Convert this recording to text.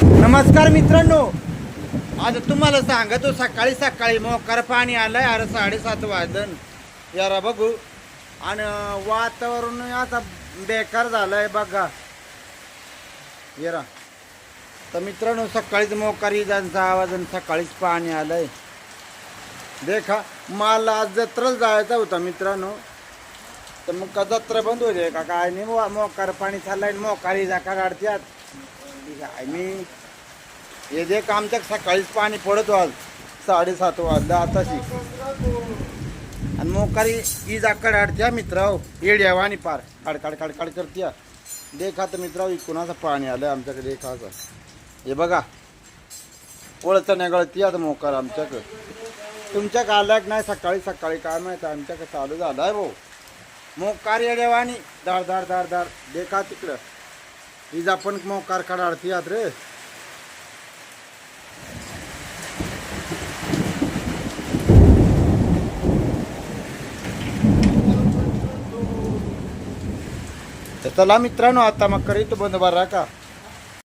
नमस्कार मित्रांनो, आज तुम्हाला सांगतो सकाळी सकाळी मोकार पाणी आलंय. अरे 7:30 वाजन यारा बघू. आणि वातावरण आता बेकार झालंय बघा येरा. तर मित्रांनो सकाळीच मोकारी त्यांचा आवाज आणि सकाळीच पाणी आलंय. देखा मला आज जत्रेला जायचा होता मित्रांनो, तर मग का जत्रा बंद होते का काय नाही. मोकार पाणी चाललंय, मोकारी जाका काढत्यात मी हे देख. आमच्या सकाळीच पाणी पडत आज 7:30 वाजलं आताशी. आणि मोकारी ही जाकड आडत्या मित्र येड्यावा आणि पार काड करत्या. देखा तर मित्र कुणाचं पाणी आलं आमच्याकडे. देखाचं हे बघा ओळचं नगळती आता मोकार आमच्याकडं. तुमच्याकडे आल्या नाही सकाळी सकाळी काय माहिती, आमच्याकडे चालू झालं आहे भाऊ मोकार येड्यावा आणि दार दार दार दार. देखा तिकडं हीज आपण मोकार काढती आत रे. चला मित्रांनो आता मग करीत बंद बरं का.